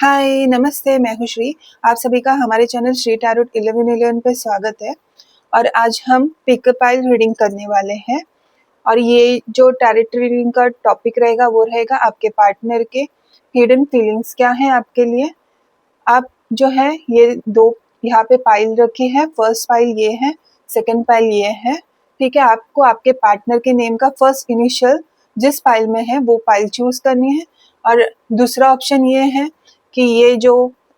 हाय नमस्ते, मैं हूँ श्री। आप सभी का हमारे चैनल श्री टैरोट 1111 पे स्वागत है। और आज हम पिक अ पाइल रीडिंग करने वाले हैं। और ये जो टैरोट रीडिंग का टॉपिक रहेगा वो रहेगा आपके पार्टनर के हिडन फीलिंग्स क्या हैं आपके लिए। आप जो है ये दो यहाँ पे पाइल रखी है। फर्स्ट पाइल ये है, सेकंड पाइल ये है। ठीक है, आपको आपके पार्टनर के नेम का फर्स्ट इनिशियल जिस पाइल में है वो पाइल चूज करनी है। और दूसरा ऑप्शन ये है कि ये जो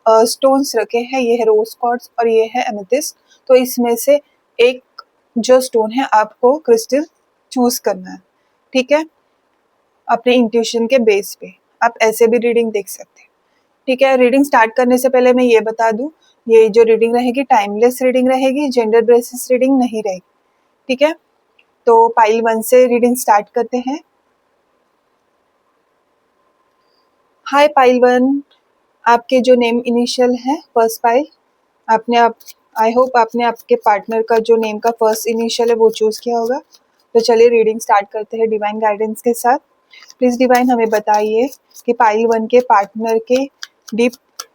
स्टोन्स रखे हैं ये है रोज क्वार्ट्ज और ये है एमेथिस्ट। तो इसमें से एक जो स्टोन है आपको क्रिस्टल चूज करना है। ठीक है, अपने इंट्यूशन के बेस पे आप ऐसे भी रीडिंग देख सकते हैं। ठीक है, रीडिंग स्टार्ट करने से पहले मैं ये बता दूं, ये जो रीडिंग रहेगी टाइमलेस रीडिंग रहेगी, जेंडर बेसिस रीडिंग नहीं रहेगी। ठीक है, तो पाइल 1 से रीडिंग स्टार्ट करते हैं। हाय पाइल 1, आपके जो नेम इनिशियल है फर्स्ट पाइल, आई होप आपने आपके पार्टनर का जो नेम का फर्स्ट इनिशियल है वो चूज किया होगा। तो चलिए रीडिंग स्टार्ट करते हैं डिवाइन गाइडेंस के साथ। प्लीज डिवाइन हमें बताइए कि पाइल 1 के पार्टनर के डीप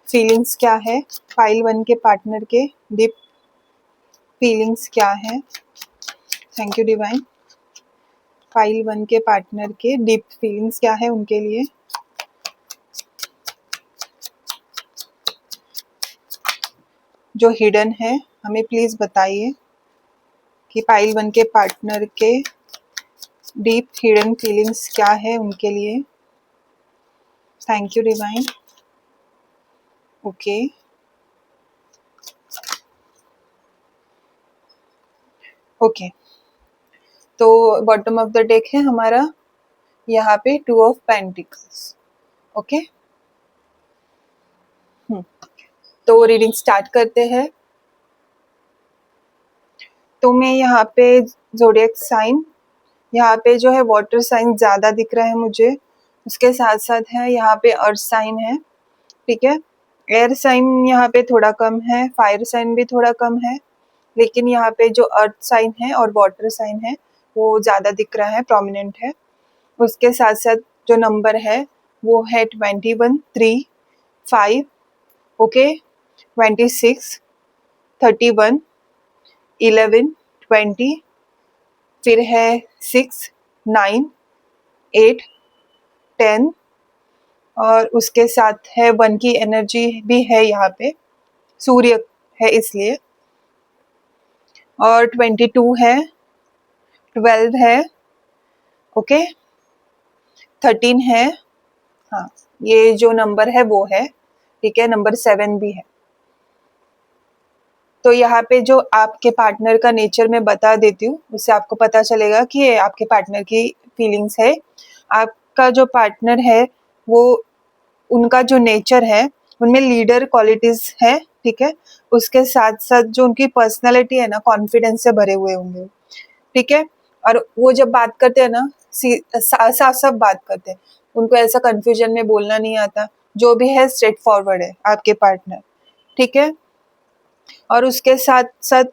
फीलिंग्स क्या है। पाइल 1 के पार्टनर के डीप फीलिंग्स क्या है। Thank you divine. पाइल 1 के पार्टनर के डीप फीलिंग्स क्या है उनके लिए। जो हिडन है हमें प्लीज बताइए कि पाइल 1 के पार्टनर के डीप हिडन फीलिंग्स क्या है उनके लिए। Thank you divine. Okay, okay, तो बॉटम ऑफ द डेक है हमारा यहाँ पे 2 ऑफ पेंटिकल्स। ओके, तो रीडिंग स्टार्ट करते हैं। तो मैं यहाँ पे ज़ोडिएक साइन, यहाँ पे जो है वाटर साइन ज़्यादा दिख रहा है मुझे, उसके साथ साथ है यहाँ पे अर्थ साइन है। ठीक है, एयर साइन यहाँ पे थोड़ा कम है, फायर साइन भी थोड़ा कम है, लेकिन यहाँ पे जो अर्थ साइन है और वाटर साइन है वो ज़्यादा दिख रहा है, प्रोमिनेंट है। उसके साथ साथ जो नंबर है वो है 21, 3, 5, ओके, 26, 31, 11, 20, फिर है 6, 9, 8, 10 और उसके साथ है 1 की एनर्जी भी है यहाँ पे, सूर्य है इसलिए। और 22 है, 12 है, ओके, 13 है, हाँ ये जो नंबर है वो है। ठीक है, नंबर 7 भी है। तो यहाँ पे जो आपके पार्टनर का नेचर मैं बता देती हूँ, उससे आपको पता चलेगा कि ये आपके पार्टनर की फीलिंग्स है। आपका जो पार्टनर है वो, उनका जो नेचर है उनमें लीडर क्वालिटीज है। ठीक है, उसके साथ साथ जो उनकी पर्सनालिटी है ना, कॉन्फिडेंस से भरे हुए होंगे। ठीक है, और वो जब बात करते हैं ना साफ साफ बात करते हैं, उनको ऐसा कंफ्यूजन में बोलना नहीं आता। जो भी है स्ट्रेट फॉरवर्ड है आपके पार्टनर। ठीक है, और उसके साथ साथ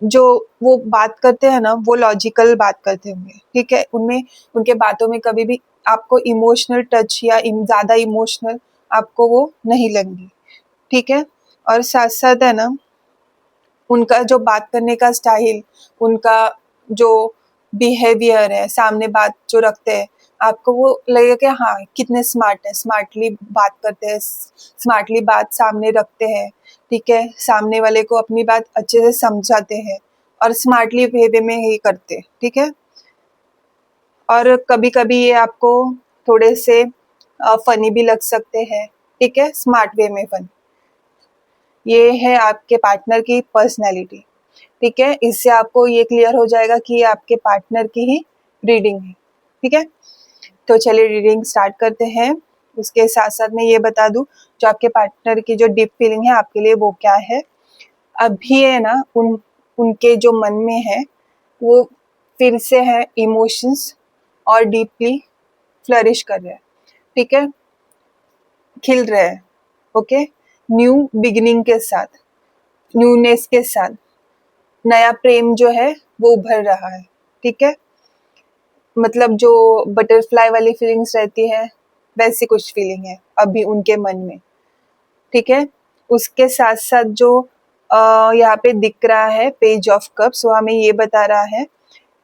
जो वो बात करते हैं ना वो लॉजिकल बात करते होंगे। ठीक है, उनमें उनके बातों में कभी भी आपको इमोशनल टच या ज़्यादा इमोशनल आपको वो नहीं लगेंगी। ठीक है, और साथ साथ है ना उनका जो बात करने का स्टाइल, उनका जो बिहेवियर है, सामने बात जो रखते हैं, आपको वो लगेगा कि हाँ कितने स्मार्ट है, स्मार्टली बात करते हैं, स्मार्टली बात सामने रखते हैं। ठीक है, सामने वाले को अपनी बात अच्छे से समझाते हैं और स्मार्टली वे में ही करते हैं। ठीक है, और कभी कभी ये आपको थोड़े से फनी भी लग सकते हैं। ठीक है, स्मार्ट वे में फन। ये है आपके पार्टनर की पर्सनैलिटी। ठीक है, इससे आपको ये क्लियर हो जाएगा कि ये आपके पार्टनर की ही रीडिंग है। ठीक है, तो चलिए रीडिंग स्टार्ट करते हैं। उसके साथ साथ मैं ये बता दूं, जो आपके पार्टनर की जो डीप फीलिंग है आपके लिए वो क्या है। अभी है ना उनके जो मन में है वो फिर से है इमोशंस और डीपली फ्लरिश कर रहे हैं। ठीक है, खिल रहे हैं। ओके, न्यू बिगिनिंग के साथ, न्यूनेस के साथ नया प्रेम जो है वो उभर रहा है। ठीक है, मतलब जो बटरफ्लाई वाली फीलिंग्स रहती है वैसी कुछ फीलिंग है अभी उनके मन में। ठीक है। उसके साथ साथ जो यहाँ पे दिख रहा है पेज ऑफ कप्स, वो हमें ये बता रहा है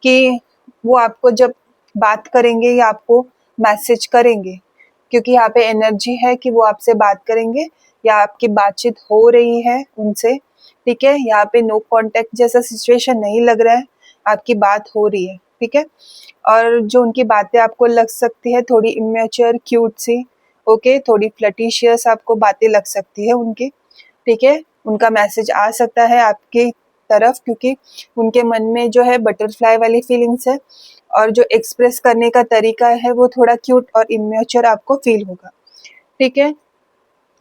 कि वो आपको जब बात करेंगे या आपको मैसेज करेंगे, क्योंकि यहाँ पे एनर्जी है कि वो आपसे बात करेंगे या आपकी बातचीत हो रही है उनसे। ठीक है, यहाँ पे नो कांटेक्ट जैसा सिचुएशन नहीं लग रहा है, आपकी बात हो रही है। ठीक है, और जो उनकी बातें आपको लग सकती है थोड़ी इमेच्योर क्यूट सी, ओके, थोड़ी फ्लटिशियस आपको बातें लग सकती है उनकी। ठीक है, उनका मैसेज आ सकता है आपकी तरफ, क्योंकि उनके मन में जो है बटरफ्लाई वाली फीलिंग्स है, और जो एक्सप्रेस करने का तरीका है वो थोड़ा क्यूट और इमेच्योर आपको फील होगा। ठीक है,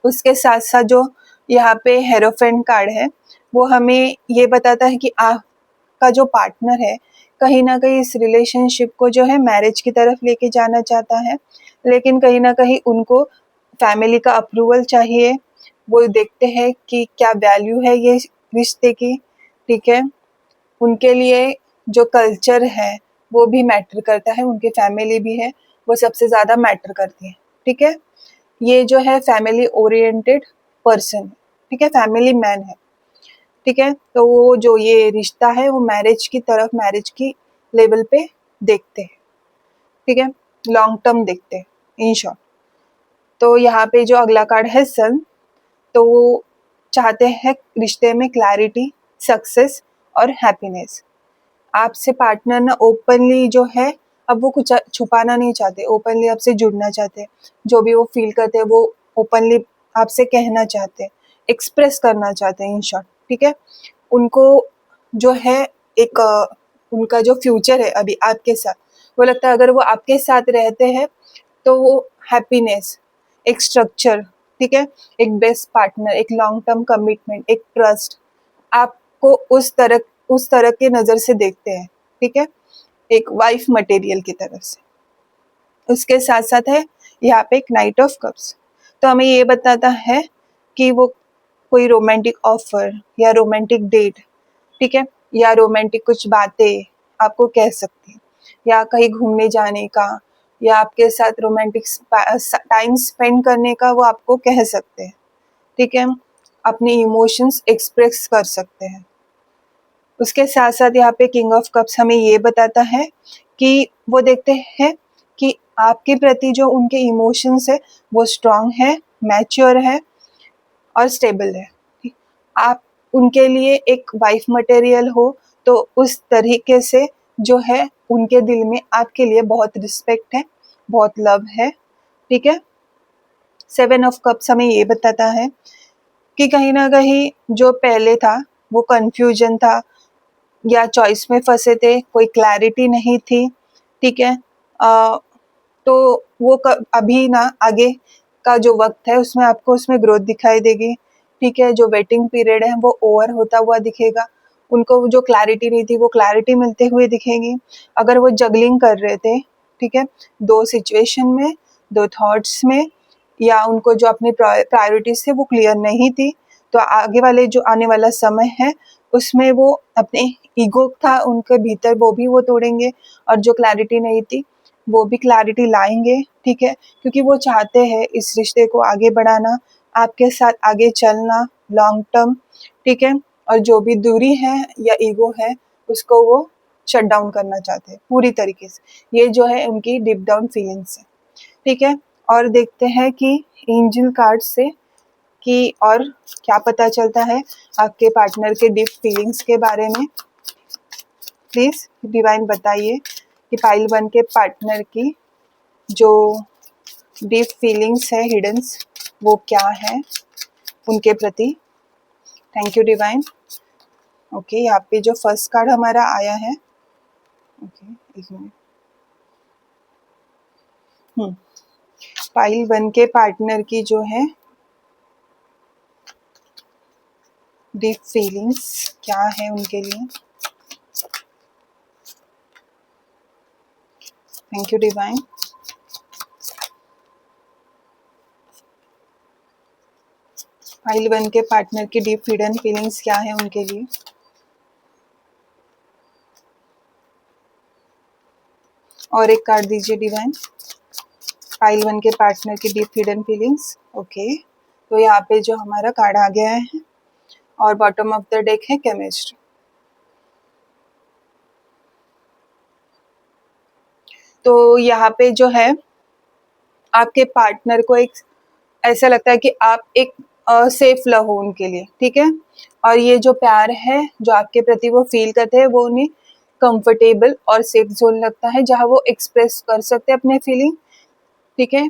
उसके साथ साथ जो यहाँ पे हेरोफेंट कार्ड है, वो हमें ये बताता है कि आपका जो पार्टनर है कहीं ना कहीं इस रिलेशनशिप को जो है मैरिज की तरफ लेके जाना चाहता है, लेकिन कहीं ना कहीं उनको फैमिली का अप्रूवल चाहिए। वो देखते हैं कि क्या वैल्यू है ये रिश्ते की। ठीक है, उनके लिए जो कल्चर है वो भी मैटर करता है, उनकी फैमिली भी है, वो सबसे ज़्यादा मैटर करती है। ठीक है, ये जो है फैमिली ओरिएंटेड पर्सन, ठीक है, फैमिली मैन है। ठीक है, तो वो जो ये रिश्ता है वो मैरिज की तरफ, मैरिज की लेवल पे देखते हैं। ठीक है, लॉन्ग टर्म देखते हैं इन शॉर्ट। तो यहाँ पे जो अगला कार्ड है सन, तो वो चाहते हैं रिश्ते में क्लैरिटी, सक्सेस और हैप्पीनेस। आपसे पार्टनर ना ओपनली जो है, अब वो कुछ छुपाना नहीं चाहते, ओपनली आपसे जुड़ना चाहते हैं। जो भी वो फील करते हैं वो ओपनली आपसे कहना चाहते हैं, एक्सप्रेस करना चाहते हैं इन शॉर्ट। ठीक है, उनको जो है एक उनका जो फ्यूचर है अभी आपके साथ, वो लगता है अगर वो आपके साथ रहते हैं तो वो हैप्पीनेस, एक स्ट्रक्चर, ठीक है, एक बेस्ट पार्टनर, एक लॉन्ग टर्म कमिटमेंट, एक ट्रस्ट, आपको उस तरह के नज़र से देखते हैं। ठीक है, एक वाइफ मटेरियल की तरफ से। उसके साथ साथ है यहाँ पे एक नाइट ऑफ कप्स, तो हमें ये बताता है कि वो कोई रोमांटिक ऑफर या रोमांटिक डेट, ठीक है, या रोमांटिक कुछ बातें आपको कह सकती हैं, या कहीं घूमने जाने का, या आपके साथ रोमांटिक टाइम स्पेंड करने का वो आपको कह सकते हैं। ठीक है, अपने इमोशंस एक्सप्रेस कर सकते हैं। उसके साथ साथ यहाँ पे किंग ऑफ कप्स हमें ये बताता है कि वो देखते हैं कि आपके प्रति जो उनके इमोशंस है वो स्ट्रांग है, मैच्योर है और स्टेबल है। आप उनके लिए एक वाइफ मटेरियल हो, तो उस तरीके से जो है उनके दिल में आपके लिए बहुत रिस्पेक्ट है, बहुत लव है। ठीक है, सेवन ऑफ कप्स हमें ये बताता है कि कहीं ना कहीं जो पहले था वो कंफ्यूजन था, या चॉइस में फंसे थे, कोई क्लैरिटी नहीं थी। ठीक है, तो वो अभी ना आगे का जो वक्त है उसमें आपको उसमें ग्रोथ दिखाई देगी। ठीक है, जो वेटिंग पीरियड है वो ओवर होता हुआ दिखेगा। उनको जो क्लैरिटी नहीं थी वो क्लैरिटी मिलते हुए दिखेगी। अगर वो जगलिंग कर रहे थे, ठीक है, दो सिचुएशन में, दो थॉट्स में, या उनको जो अपनी प्रायोरिटीज थे वो क्लियर नहीं थी, तो आगे वाले जो आने वाला समय है उसमें वो अपने ईगो था उनके भीतर वो भी वो तोड़ेंगे, और जो क्लैरिटी नहीं थी वो भी क्लैरिटी लाएंगे। ठीक है, क्योंकि वो चाहते हैं इस रिश्ते को आगे बढ़ाना, आपके साथ आगे चलना लॉन्ग टर्म। ठीक है, और जो भी दूरी है या ईगो है उसको वो शट डाउन करना चाहते हैं पूरी तरीके से। ये जो है उनकी डीप डाउन फीलिंग्स है। ठीक है, और देखते हैं कि एंजल कार्ड से कि और क्या पता चलता है आपके पार्टनर के डीप फीलिंग्स के बारे में। प्लीज डिवाइन बताइए कि पाइल 1 के पार्टनर की जो डीप फीलिंग्स है हिडन्स, वो क्या है उनके प्रति। Thank you divine. ओके, यहाँ पे जो फर्स्ट कार्ड हमारा आया है, ओके एक मिनट, पाइल 1 के पार्टनर की जो है डीप फीलिंग्स क्या है उनके लिए। Thank you divine. पाइल 1 के पार्टनर की डीप हिडन फीलिंग्स क्या है उनके लिए। और एक कार्ड दीजिए डिवाइन। पाइल 1 के पार्टनर की डीप हिडन फीलिंग्स। ओके, तो यहाँ पे जो हमारा कार्ड आ गया है और बॉटम ऑफ द डेक है केमिस्ट्री। तो यहाँ पे जो है आपके पार्टनर को एक ऐसा लगता है कि आप एक सेफ लव हो उनके लिए, ठीक है। और ये जो प्यार है जो आपके प्रति वो फील करते हैं वो उन्हें कंफर्टेबल और सेफ जोन लगता है जहाँ वो एक्सप्रेस कर सकते हैं अपने फीलिंग, ठीक है।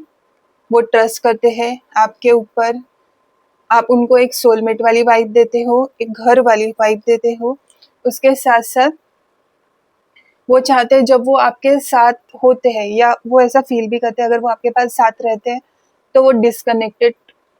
वो ट्रस्ट करते हैं आपके ऊपर, आप उनको एक सोलमेट वाली वाइब देते हो, एक घर वाली वाइब देते हो। उसके साथ साथ वो चाहते हैं जब वो आपके साथ होते हैं या वो ऐसा फील भी करते हैं अगर वो आपके पास साथ रहते हैं तो वो डिस्कनेक्टेड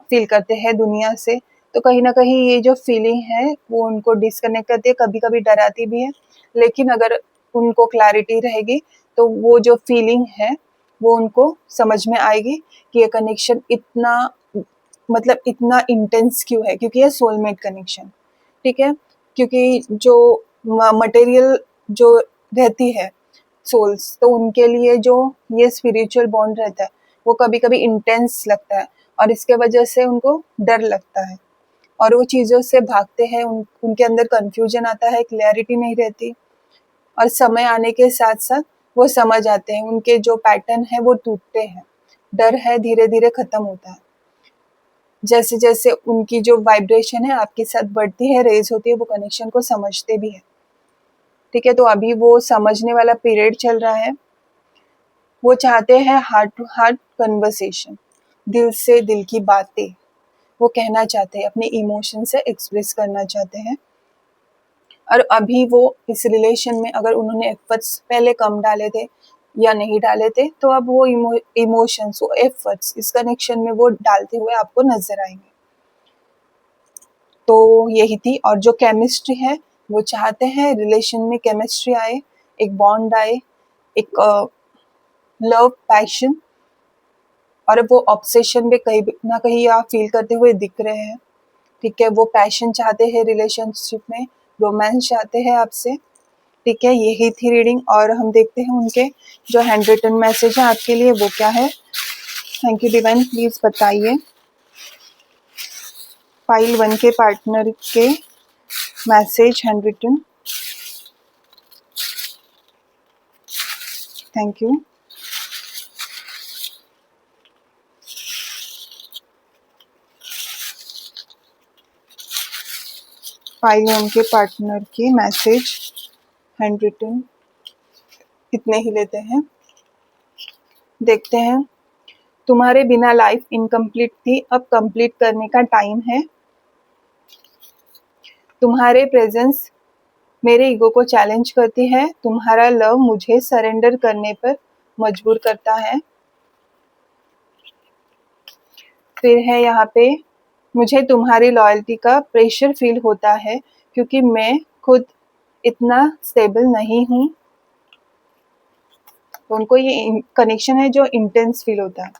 फील करते हैं दुनिया से। तो कहीं ना कहीं ये जो फीलिंग है वो उनको डिस्कनेक्ट करती है, कभी कभी डराती भी है। लेकिन अगर उनको क्लैरिटी रहेगी तो वो जो फीलिंग है वो उनको समझ में आएगी कि ये कनेक्शन इतना मतलब इतना इंटेंस क्यों है, क्योंकि ये सोलमेट कनेक्शन, ठीक है। क्योंकि जो मटेरियल जो रहती है सोल्स, तो उनके लिए जो ये स्पिरिचुअल बॉन्ड रहता है वो कभी कभी इंटेंस लगता है और इसके वजह से उनको डर लगता है और वो चीज़ों से भागते हैं। उनके अंदर कंफ्यूजन आता है, क्लैरिटी नहीं रहती और समय आने के साथ साथ वो समझ आते हैं, उनके जो पैटर्न है वो टूटते हैं, डर है धीरे धीरे खत्म होता है। जैसे जैसे उनकी जो वाइब्रेशन है आपके साथ बढ़ती है, रेज होती है, वो कनेक्शन को समझते भी है, ठीक है। तो अभी वो समझने वाला पीरियड चल रहा है। वो चाहते हैं हार्ट टू हार्ट कन्वर्सेशन, दिल से दिल की बातें वो कहना चाहते हैं, अपने इमोशन से एक्सप्रेस करना चाहते हैं। और अभी वो इस रिलेशन में अगर उन्होंने एफर्ट्स पहले कम डाले थे या नहीं डाले थे तो अब वो इमोशंस, वो एफर्ट्स इस कनेक्शन में वो डालते हुए आपको नजर आएंगे। तो यही थी। और जो केमिस्ट्री है वो चाहते हैं रिलेशन में केमिस्ट्री आए, एक बॉन्ड आए, एक लव पैशन, और वो ऑब्सेशन भी कहीं ना कहीं आप फील करते हुए दिख रहे हैं, ठीक है। वो पैशन चाहते हैं रिलेशनशिप में, रोमांस चाहते हैं आपसे, ठीक है। यही थी रीडिंग और हम देखते हैं उनके जो हैंड रिटन मैसेज है आपके लिए वो क्या है। थैंक यू डिवाइन, प्लीज बताइए पाइल 1 के पार्टनर के message hand written. Thank you. Pile 1 के पार्टनर के मैसेज हैंड रिटन इतने ही लेते हैं। देखते हैं, तुम्हारे बिना लाइफ इनकम्प्लीट थी, अब कंप्लीट करने का टाइम है। तुम्हारे प्रेजेंस मेरे ईगो को चैलेंज करती है, तुम्हारा लव मुझे सरेंडर करने पर मजबूर करता है। फिर है यहाँ पे, मुझे तुम्हारी लॉयल्टी का प्रेशर फील होता है क्योंकि मैं खुद इतना स्टेबल नहीं हूँ। तो उनको ये कनेक्शन है जो इंटेंस फील होता है।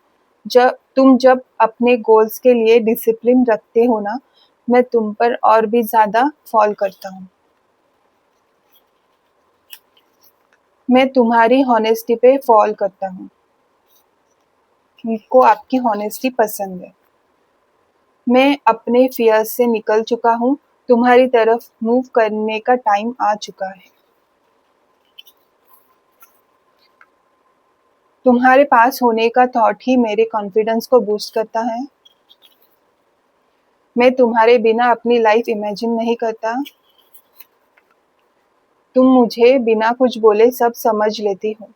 जब अपने गोल्स के लिए डिसिप्लिन रखते हो ना, मैं तुम पर और भी ज्यादा फॉल करता हूँ। मैं तुम्हारी हॉनेस्टी पे फॉल करता हूँ, उनको आपकी हॉनेस्टी पसंद है। मैं अपने फियर से निकल चुका हूँ, तुम्हारी तरफ मूव करने का टाइम आ चुका है। तुम्हारे पास होने का थॉट ही मेरे कॉन्फिडेंस को बूस्ट करता है। मैं तुम्हारे बिना अपनी लाइफ इमेजिन नहीं करता। तुम मुझे बिना कुछ बोले सब समझ लेती हो।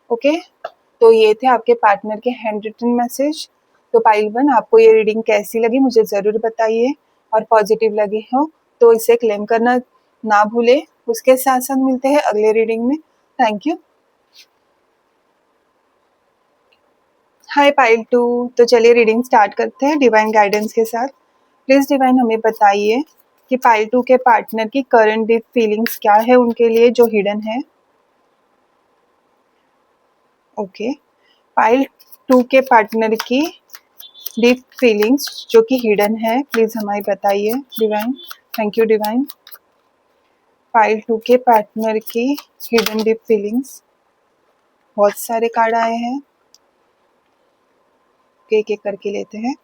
ओके, तो ये थे आपके पार्टनर के हैंड रिटन मैसेज। तो पाइल 1, आपको ये रीडिंग कैसी लगी मुझे ज़रूर बताइए और पॉजिटिव लगी हो तो इसे क्लेम करना ना भूले। उसके साथ साथ मिलते हैं अगले रीडिंग में। Thank you. हाय पाइल 2, तो चलिए रीडिंग स्टार्ट करते हैं डिवाइन गाइडेंस के साथ। प्लीज डिवाइन हमें बताइए कि पाइल 2 के पार्टनर की करंट डीप फीलिंग्स क्या है उनके लिए जो हिडन है। ओके, पाइल 2 के पार्टनर की डीप फीलिंग्स जो कि हिडन है, प्लीज हमें बताइए divine. Thank you divine. Pile 2 के पार्टनर की हिडन डीप फीलिंग्स, बहुत सारे कार्ड आए हैं, एक एक करके लेते हैं।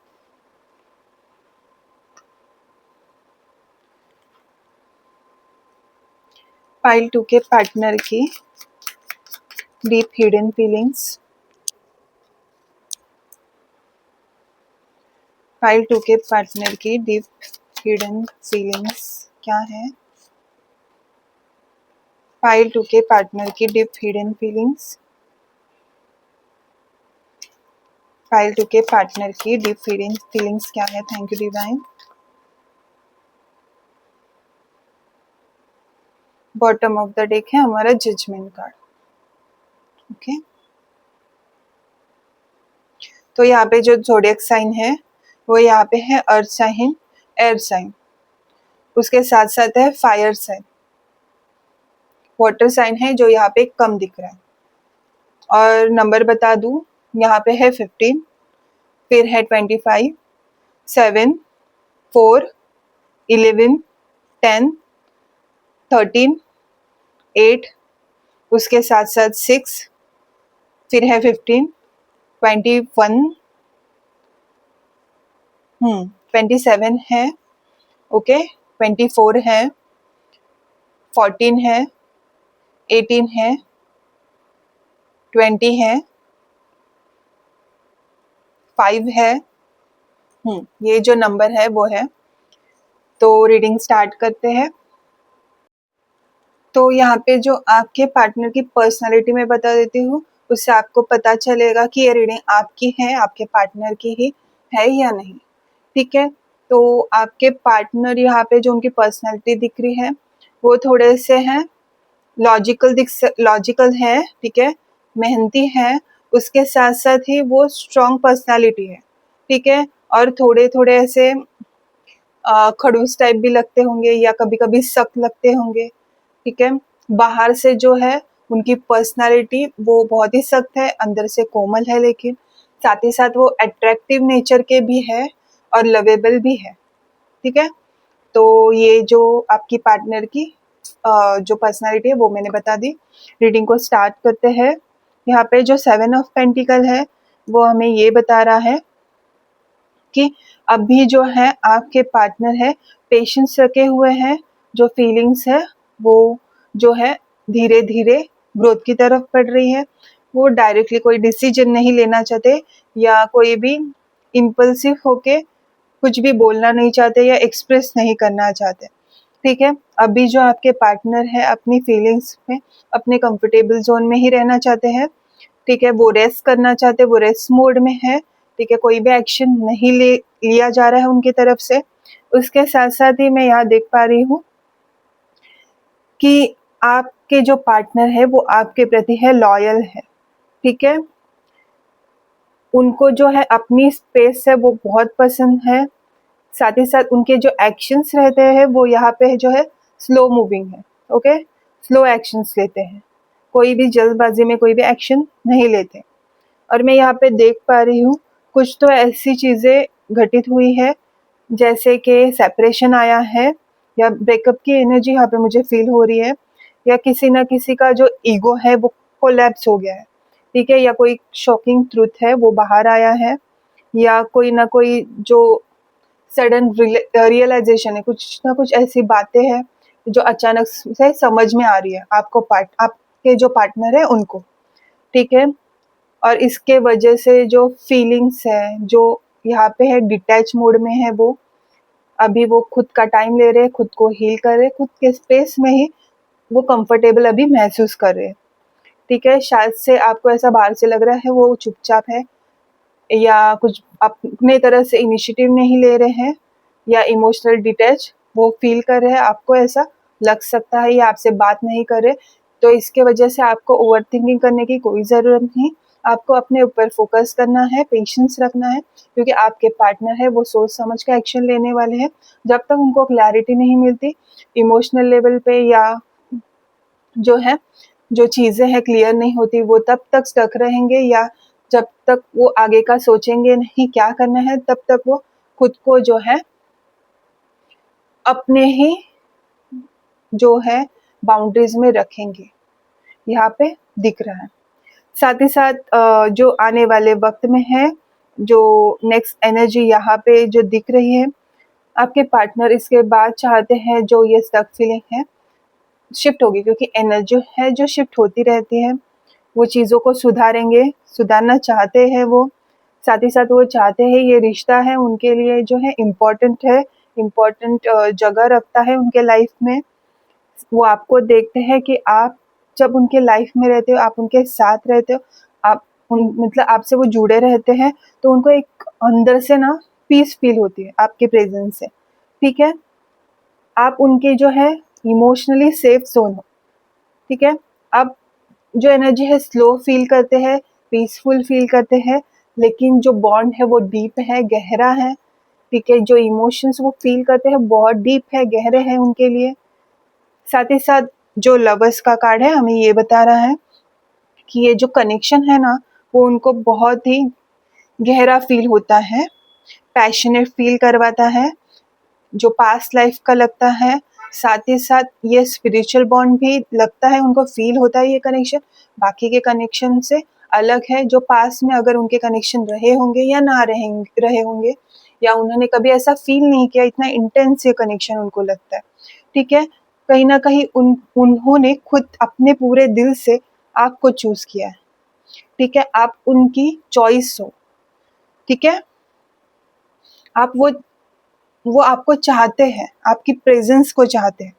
पाइल 2 के पार्टनर की डीप हिडन फीलिंग्स। पाइल 2 के पार्टनर की डीप हिडन फीलिंग्स क्या है? पाइल 2 के पार्टनर की डीप हिडन फीलिंग्स। पाइल 2 के पार्टनर की डीप हिडन फीलिंग्स क्या है? Thank you divine. Bottom of the deck है हमारा जजमेंट कार्ड। ओके, तो यहाँ पे जो ज़ोडिएक साइन है वो यहाँ पे है अर्थ साइन, एयर साइन, उसके साथ साथ है फायर साइन, वाटर साइन है जो यहाँ पे कम दिख रहा है। और नंबर बता दूँ, यहाँ पे है 15, फिर है 25, 7, 4, 11, 10, 13, 8, उसके साथ साथ 6, फिर है 15, 21, 27 है, ओके, 24 है, 14 है, 18 है, 20 है, 5 है। ये जो नंबर है वो है। तो रीडिंग स्टार्ट करते हैं। तो यहाँ पे जो आपके पार्टनर की पर्सनालिटी में बता देती हूँ, उससे आपको पता चलेगा कि ये रीडिंग आपकी है, आपके पार्टनर की ही है या नहीं। ठीक है, तो आपके पार्टनर यहाँ पे जो उनकी पर्सनालिटी दिख रही है वो थोड़े से हैं लॉजिकल है, ठीक है, मेहनती है, उसके साथ साथ ही वो स्ट्रॉन्ग पर्सनालिटी है, ठीक है, और थोड़े थोड़े ऐसे खड़ूस टाइप भी लगते होंगे या कभी कभी सख्त लगते होंगे, ठीक है। बाहर से जो है उनकी पर्सनालिटी वो बहुत ही सख्त है, अंदर से कोमल है, लेकिन साथ ही साथ वो अट्रैक्टिव नेचर के भी है और लवेबल भी है, ठीक है। तो ये जो आपकी पार्टनर की जो पर्सनालिटी है वो मैंने बता दी। रीडिंग को स्टार्ट करते हैं। यहाँ पे जो 7 ऑफ पेंटिकल है वो हमें ये बता रहा है कि अभी जो है आपके पार्टनर है पेशेंस रखे हुए हैं, जो फीलिंग्स है वो जो है धीरे धीरे ग्रोथ की तरफ बढ़ रही है। वो डायरेक्टली कोई डिसीजन नहीं लेना चाहते या कोई भी इम्पल्सिव होके कुछ भी बोलना नहीं चाहते या एक्सप्रेस नहीं करना चाहते, ठीक है। अभी जो आपके पार्टनर है अपनी फीलिंग्स में अपने कंफर्टेबल जोन में ही रहना चाहते हैं, ठीक है, वो रेस्ट करना चाहते हैं, वो रेस्ट मोड में है, ठीक है, कोई भी एक्शन नहीं लिया जा रहा है उनकी तरफ से। उसके साथ साथ ही मैं यहाँ देख पा रही हूँ कि आपके जो पार्टनर है वो आपके प्रति है लॉयल है, ठीक है। उनको जो है अपनी स्पेस है वो बहुत पसंद है, साथ ही साथ उनके जो एक्शंस रहते हैं वो यहाँ पे जो है स्लो मूविंग है, ओके, स्लो एक्शंस लेते हैं, कोई भी जल्दबाजी में कोई भी एक्शन नहीं लेते। और मैं यहाँ पे देख पा रही हूँ कुछ तो ऐसी चीज़ें घटित हुई है जैसे कि सेपरेशन आया है या ब्रेकअप की एनर्जी यहाँ पे मुझे फील हो रही है, या किसी ना किसी का जो ईगो है वो कोलैप्स हो गया है, ठीक है, या कोई शॉकिंग ट्रूथ है वो बाहर आया है, या कोई ना कोई जो सडन रियलाइजेशन है, कुछ ना कुछ ऐसी बातें हैं जो अचानक से समझ में आ रही है आपके जो पार्टनर है उनको, ठीक है। और इसके वजह से जो फीलिंग्स है जो यहाँ पे है डिटैच मोड में है, वो अभी वो खुद का टाइम ले रहे हैं, खुद को हील कर रहे हैं, खुद के स्पेस में ही वो कंफर्टेबल अभी महसूस कर रहे हैं, ठीक है। शायद से आपको ऐसा बाहर से लग रहा है वो चुपचाप है या कुछ अपने तरह से इनिशिएटिव नहीं ले रहे हैं या इमोशनल डिटैच वो फील कर रहे हैं, आपको ऐसा लग सकता है, या आपसे बात नहीं कर रहे। तो इसके वजह से आपको ओवर थिंकिंग करने की कोई ज़रूरत नहीं, आपको अपने ऊपर फोकस करना है, पेशेंस रखना है, क्योंकि आपके पार्टनर है वो सोच समझ के एक्शन लेने वाले हैं। जब तक उनको क्लैरिटी नहीं मिलती इमोशनल लेवल पे या जो है जो चीज़ें हैं क्लियर नहीं होती, वो तब तक स्टक रहेंगे, या जब तक वो आगे का सोचेंगे नहीं क्या करना है, तब तक वो खुद को जो है अपने ही जो है बाउंड्रीज में रखेंगे, यहाँ पे दिख रहा है। साथ ही साथ जो आने वाले वक्त में है, जो नेक्स्ट एनर्जी यहाँ पे जो दिख रही है, आपके पार्टनर इसके बाद चाहते हैं जो ये स्टक फीलिंग है शिफ्ट होगी, क्योंकि एनर्जी है जो शिफ्ट होती रहती है। वो चीज़ों को सुधारेंगे, सुधारना चाहते हैं वो, साथ ही साथ वो चाहते हैं ये रिश्ता है उनके लिए जो है इम्पोर्टेंट है, इम्पोर्टेंट जगह रखता है उनके लाइफ में। वो आपको देखते हैं कि आप जब उनके लाइफ में रहते हो, आप उनके साथ रहते हो, आप मतलब आपसे वो जुड़े रहते हैं, तो उनको एक अंदर से ना पीस फील होती है आपके प्रेजेंस से। ठीक है, आप उनके जो है इमोशनली सेफ जोन हो। ठीक है, आप जो एनर्जी है स्लो फील करते हैं, पीसफुल फील करते हैं, लेकिन जो बॉन्ड है वो डीप है, गहरा है। ठीक है, जो इमोशंस वो फील करते हैं बहुत डीप है, गहरे हैं उनके लिए। साथ ही साथ जो लवर्स का कार्ड है हमें ये बता रहा है कि ये जो कनेक्शन है ना, वो उनको बहुत ही गहरा फील होता है, पैशनेट फील करवाता है, जो पास्ट लाइफ का लगता है। साथ ही साथ ये स्पिरिचुअल बॉन्ड भी लगता है, उनको फील होता है ये कनेक्शन बाकी के कनेक्शन से अलग है, जो पास्ट में अगर उनके कनेक्शन रहे होंगे या ना रहे होंगे, या उन्होंने कभी ऐसा फील नहीं किया, इतना इंटेंस ये कनेक्शन उनको लगता है। ठीक है, कहीं ना कहीं उन्होंने खुद अपने पूरे दिल से आपको चूज किया है। ठीक है, आप उनकी चॉइस हो। ठीक है, आप वो आपको चाहते हैं, आपकी प्रेजेंस को चाहते हैं।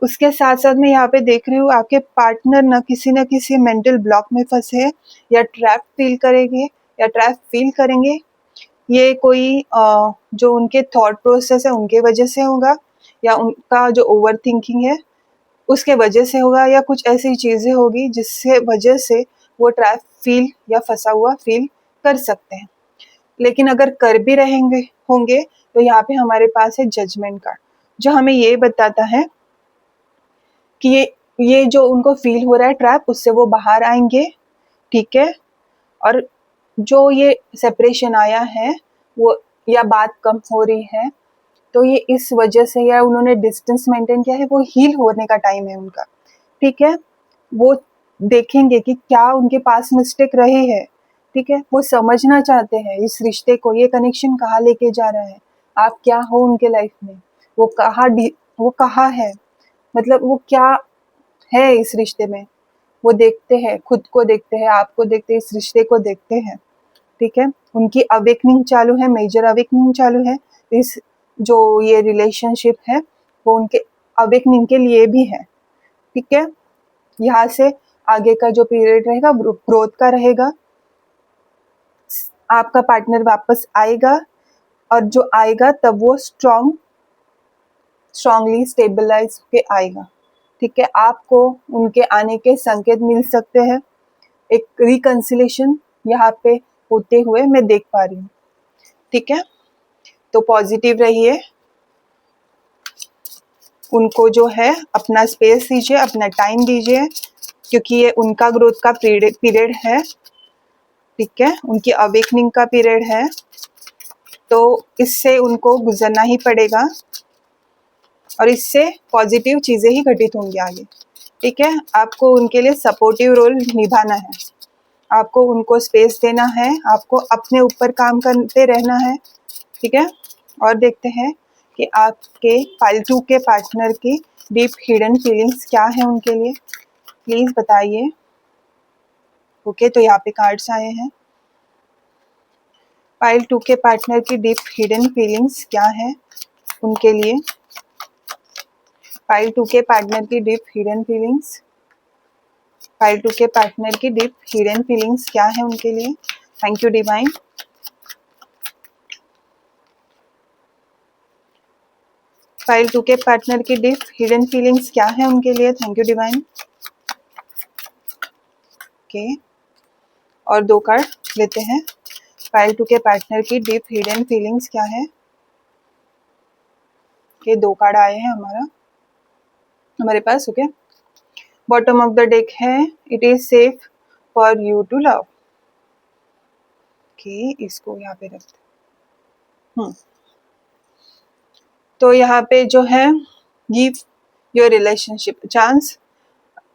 उसके साथ साथ मैं यहाँ पे देख रही हूँ आपके पार्टनर न किसी मेंटल ब्लॉक में फंसे हैं, या ट्रैप फील करेंगे, या ट्रैप फील करेंगे। ये कोई जो उनके थॉट प्रोसेस है उनके वजह से होगा, या उनका जो ओवर थिंकिंग है उसके वजह से होगा, या कुछ ऐसी चीज़ें होगी जिससे वजह से वो ट्रैप फील या फंसा हुआ फील कर सकते हैं। लेकिन अगर कर भी रहेंगे होंगे, तो यहाँ पे हमारे पास है जजमेंट कार्ड, जो हमें ये बताता है कि ये जो उनको फील हो रहा है ट्रैप, उससे वो बाहर आएंगे। ठीक है, और जो ये सेपरेशन आया है वो, या बात कम हो रही है, तो ये इस वजह से, या उन्होंने डिस्टेंस मेंटेन किया है, वो हील होने का टाइम है उनका। ठीक है, वो देखेंगे कि क्या उनके पास मिस्टेक रही है। ठीक है, वो समझना चाहते हैं इस रिश्ते को, ये कनेक्शन कहाँ लेके जा रहा है, आप क्या हो उनके लाइफ में, वो वो कहाँ है, मतलब वो क्या है इस रिश्ते में। वो देखते हैं, खुद को देखते हैं, आपको देखते हैं, इस रिश्ते को देखते हैं। ठीक है, उनकी अवेकनिंग चालू है, मेजर अवेकनिंग चालू है। इस जो ये रिलेशनशिप है वो उनके अवेकनिंग के लिए भी है। ठीक है, यहाँ से आगे का जो पीरियड रहेगा ग्रोथ का रहेगा। आपका पार्टनर वापस आएगा, और जो आएगा तब वो स्ट्रांगली स्टेबलाइज होके आएगा। ठीक है, आपको उनके आने के संकेत मिल सकते हैं, एक रिकंसिलेशन यहाँ पे होते हुए मैं देख पा रही हूँ। ठीक है, तो पॉजिटिव रहिए, उनको जो है अपना स्पेस दीजिए, अपना टाइम दीजिए, क्योंकि ये उनका ग्रोथ का पीरियड है। ठीक है, उनकी अवेकनिंग का पीरियड है, तो इससे उनको गुजरना ही पड़ेगा, और इससे पॉजिटिव चीज़ें ही घटित होंगी आगे। ठीक है, आपको उनके लिए सपोर्टिव रोल निभाना है, आपको उनको स्पेस देना है, आपको अपने ऊपर काम करते रहना है। ठीक है, और देखते हैं कि आपके पाइल 2 के पार्टनर की डीप हिडन फीलिंग्स क्या है उनके लिए, प्लीज़ बताइए। ओके, तो यहाँ पे कार्ड्स आए हैं। पाइल 2 के पार्टनर की डीप हिडन फीलिंग्स क्या है उनके लिए, पाइल 2 के पार्टनर की डीप हिडन फीलिंग्स, पाइल 2 के पार्टनर की डीप हिडन फीलिंग्स क्या है उनके लिए। Thank you divine. पाइल 2 के पार्टनर की डीप हिडन फीलिंग्स क्या है उनके लिए। Thank you divine. ओके, और 2 कार्ड लेते हैं। पाइल 2 के पार्टनर की डीप हिडन फीलिंग्स क्या है। ओके, 2 कार्ड आए हैं हमारे पास। Okay, bottom of the deck है it is safe for you to love. Okay, इसको यहाँ पे रखते हैं। तो यहाँ पे जो है गिव योर रिलेशनशिप चांस,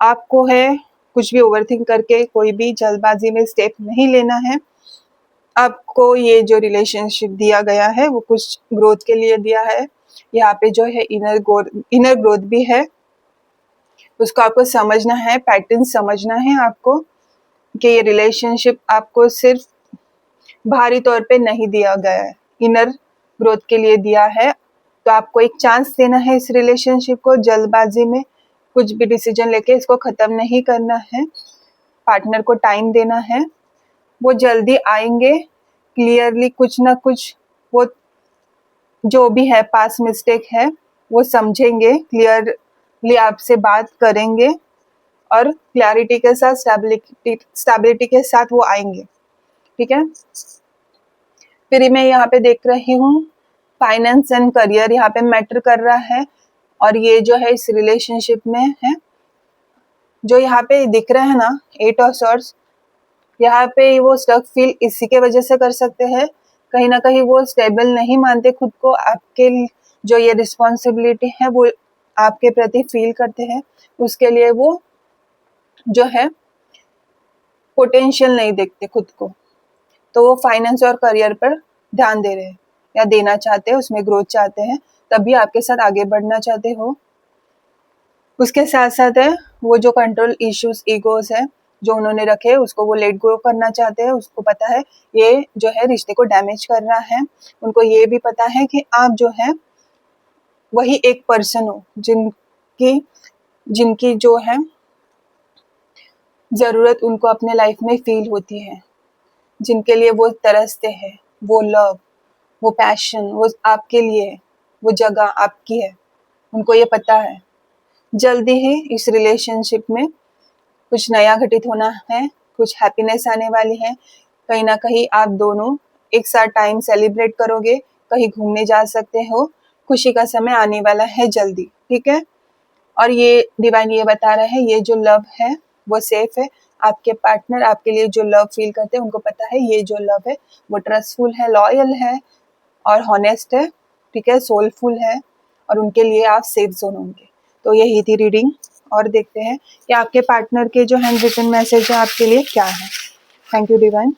आपको है कुछ भी ओवरथिंक करके कोई भी जल्दबाजी में स्टेप नहीं लेना है। आपको ये जो रिलेशनशिप दिया गया है वो कुछ ग्रोथ के लिए दिया है। यहाँ पे जो है इनर ग्रोथ भी है, उसको आपको समझना है, पैटर्न समझना है आपको कि ये रिलेशनशिप आपको सिर्फ बाहरी तौर पे नहीं दिया गया है, इनर ग्रोथ के लिए दिया है। तो आपको एक चांस देना है इस रिलेशनशिप को, जल्दबाजी में कुछ भी डिसीजन लेके इसको ख़त्म नहीं करना है। पार्टनर को टाइम देना है, वो जल्दी आएंगे, क्लियरली कुछ ना कुछ वो जो भी है पास्ट मिस्टेक है वो समझेंगे, क्लियरली आपसे बात करेंगे और क्लैरिटी के साथ, स्टेबिलिटी के साथ वो आएंगे, ठीक है। फिर मैं यहाँ पे देख रही हूँ फाइनेंस एंड करियर यहाँ पे मैटर कर रहा है, और ये जो है इस रिलेशनशिप में है, जो यहाँ पे दिख रहा है ना 8 ऑफ सॉर्ड्स, यहाँ पे वो स्टक फील इसी के वजह से कर सकते हैं। कहीं ना कहीं वो स्टेबल नहीं मानते खुद को, आपके जो ये रिस्पॉन्सिबिलिटी है वो आपके प्रति फील करते हैं, उसके लिए वो जो है पोटेंशियल नहीं देखते खुद को, तो वो फाइनेंस और करियर पर ध्यान दे रहे हैं या देना चाहते हैं, उसमें ग्रोथ चाहते हैं, तभी आपके साथ आगे बढ़ना चाहते हो। उसके साथ साथ है वो जो कंट्रोल इश्यूज, ईगोज है जो उन्होंने रखे, उसको वो लेट गो करना चाहते हैं। उसको पता है ये जो है रिश्ते को डैमेज कर रहा है। उनको ये भी पता है कि आप जो है वही एक पर्सन हो जिनकी जो है ज़रूरत उनको अपने लाइफ में फील होती है, जिनके लिए वो तरसते हैं, वो लव, वो पैशन, वो आपके लिए है, वो जगह आपकी है, उनको ये पता है। जल्दी ही इस रिलेशनशिप में कुछ नया घटित होना है, कुछ हैप्पीनेस आने वाली है। कहीं ना कहीं आप दोनों एक साथ टाइम सेलिब्रेट करोगे, कहीं घूमने जा सकते हो, खुशी का समय आने वाला है जल्दी, ठीक है। और ये डिवाइन ये बता रहा है ये जो लव है वो सेफ है। आपके पार्टनर आपके लिए जो लव फील करते हैं उनको पता है ये जो लव है वो ट्रस्टफुल है, लॉयल है और हॉनेस्ट है, ठीक है, सोलफुल है, और उनके लिए आप सेफ जोन होंगे। तो यही थी रीडिंग, और देखते हैं कि आपके पार्टनर के जो हैंड रिटन मैसेज है आपके लिए क्या है। Thank you divine.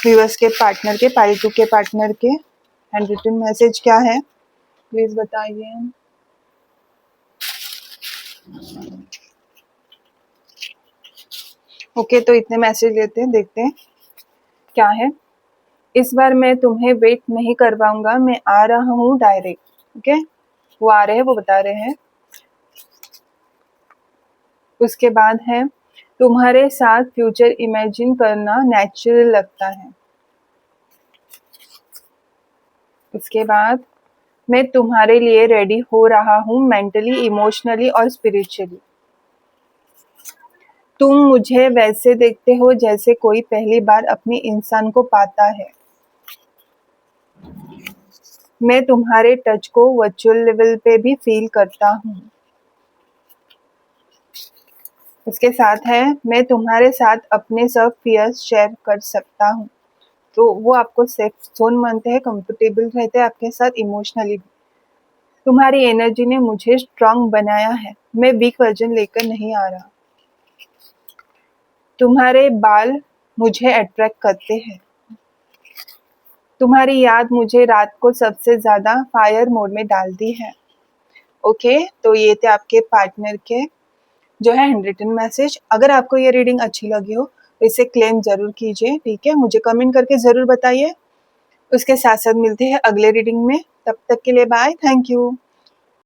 व्यूअर्स के पार्टनर के, पाइल 2 के पार्टनर के हैंड रिटन मैसेज क्या है प्लीज बताइए। ओके, तो इतने मैसेज लेते हैं, देखते हैं क्या है। इस बार मैं तुम्हें वेट नहीं करवाऊंगा, मैं आ रहा हूँ डायरेक्ट। ओके, वो आ रहे हैं, वो बता रहे हैं। उसके बाद है तुम्हारे साथ फ्यूचर इमेजिन करना नेचुरल लगता है। उसके बाद मैं तुम्हारे लिए रेडी हो रहा हूँ मेंटली, इमोशनली और स्पिरिचुअली। तुम मुझे वैसे देखते हो जैसे कोई पहली बार अपनी इंसान को पाता है। मैं तुम्हारे टच को वर्चुअल लेवल पे भी फील करता हूँ। उसके साथ है मैं तुम्हारे साथ अपने सब फियर्स शेयर कर सकता हूँ। तो वो आपको सेफ जोन मानते हैं, कंफर्टेबल रहते हैं आपके साथ इमोशनली भी। तुम्हारी एनर्जी ने मुझे स्ट्रांग बनाया है, मैं वीक वर्जन लेकर नहीं आ रहा। तुम्हारे बाल मुझे अट्रैक्ट करते हैं। तुम्हारी याद मुझे रात को सबसे ज़्यादा फायर मोड में डालती है। ओके, तो ये थे आपके पार्टनर के जो है हैंड रिटन मैसेज। अगर आपको ये रीडिंग अच्छी लगी हो तो इसे क्लेम ज़रूर कीजिए, ठीक है, मुझे कमेंट करके ज़रूर बताइए। उसके साथ साथ मिलते हैं अगले रीडिंग में, तब तक के लिए बाय, थैंक यू।